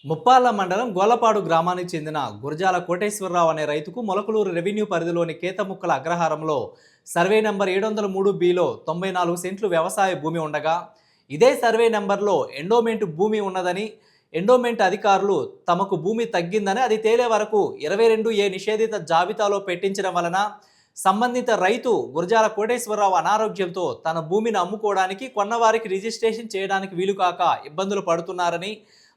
ముప్పాళ్ల మండలం గోలపాడు గ్రామానికి చెందిన గురజాల కోటేశ్వరరావు అనే రైతుకు మొలకలూరు రెవెన్యూ పరిధిలోని కేతముక్కల అగ్రహారంలో సర్వే నంబర్ 703 బిలో 94 సెంట్లు వ్యవసాయ భూమి ఉండగా ఇదే సర్వే నంబర్లో ఎండోమెంట్ భూమి ఉన్నదని ఎండోమెంట్ అధికారులు తమకు భూమి తగ్గిందని అది తేలే వరకు 22A నిషేధిత జాబితాలో పెట్టించడం వలన సంబంధిత రైతు గురజాల కోటేశ్వరరావు అనారోగ్యంతో తన భూమిని అమ్ముకోవడానికి కొన్నవారికి రిజిస్ట్రేషన్ చేయడానికి వీలుకాక ఇబ్బందులు పడుతున్నారని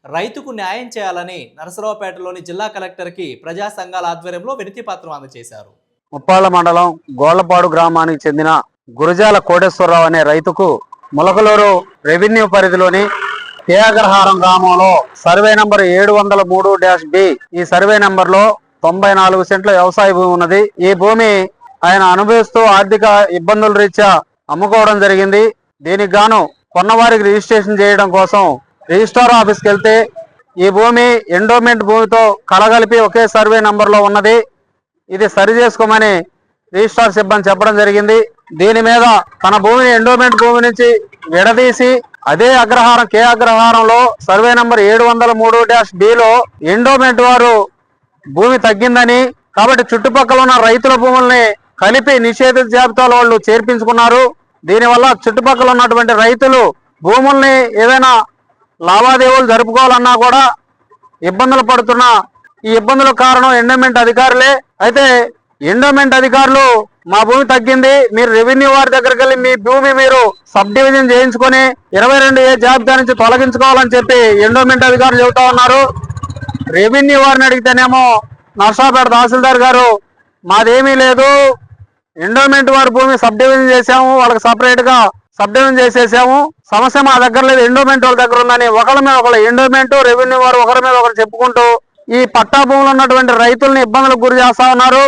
రైతుకు న్యాయం చేయాలని నరసరావుపేటలోని జిల్లా కలెక్టర్కి ప్రజా సంఘాల ఆధ్వర్యంలో వినతి పత్రం అందజేశారు. ముప్పాళ్ల మండలం గోళ్లపాడు గ్రామానికి చెందిన గురజాల కోటేశ్వరరావు అనే రైతుకు మొలకలూరు రెవెన్యూ పరిధిలోని కేఅగ్రహారం గ్రామంలో సర్వే నంబర్ 703-B ఈ సర్వే నంబర్ లో 94 సెంట్ల వ్యవసాయ భూమి ఉన్నది. ఈ భూమి ఆయన అనుభవిస్తూ ఆర్థిక ఇబ్బందుల రీత్యా అమ్ముకోవడం జరిగింది. దీనికి గాను కొన్నవారికి రిజిస్ట్రేషన్ చేయడం కోసం రిజిస్ట్రార్ ఆఫీస్కి వెళ్తే ఈ భూమి ఎండోమెంట్ భూమితో కలగలిపి ఒకే సర్వే నంబర్లో ఉన్నది, ఇది సరి చేసుకోమని రిజిస్ట్రార్ సిబ్బంది చెప్పడం జరిగింది. దీని మీద తన భూమిని ఎండోమెంట్ భూమి నుంచి విడదీసి అదే అగ్రహారం అగ్రహారంలో సర్వే నంబర్ 703-Bలో ఎండోమెంట్ వారు భూమి తగ్గిందని, కాబట్టి చుట్టుపక్కల ఉన్న రైతుల భూముల్ని కలిపి నిషేధిత జాబితాలో వాళ్ళు చేర్పించుకున్నారు. దీనివల్ల చుట్టుపక్కల ఉన్నటువంటి రైతులు భూముల్ని ఏదైనా లావాదేవీలు జరుపుకోవాలన్నా కూడా ఇబ్బందులు పడుతున్న ఈ ఇబ్బందులకు కారణం ఎండోమెంట్ అధికారులే. అయితే ఎండోమెంట్ అధికారులు మా భూమి తగ్గింది, మీరు రెవెన్యూ వారి దగ్గరికి వెళ్ళి మీ భూమి మీరు సబ్ డివిజన్ చేయించుకొని 22A జాబితా నుంచి తొలగించుకోవాలని చెప్పి ఎండోమెంట్ అధికారులు చెబుతా ఉన్నారు. రెవెన్యూ వారిని అడిగితేనేమో నర్సాపేట తహసీల్దార్ గారు మాదేమీ లేదు, ఎండోమెంట్ వారి భూమి సబ్ డివిజన్ చేసాము, వాళ్ళకి సపరేట్ గా సబ్ డివిజన్ చేసేసాము, సమస్య మా దగ్గర లేదు, ఎండోమెంట్ వాళ్ళ దగ్గర ఉందని ఒకరి మీద ఒకరు ఎండోమెంట్ రెవెన్యూ వారు ఒకరి మీద ఒకరు చెప్పుకుంటూ ఈ పట్టా భూములు ఉన్నటువంటి రైతుల్ని ఇబ్బందులకు గురి చేస్తా ఉన్నారు.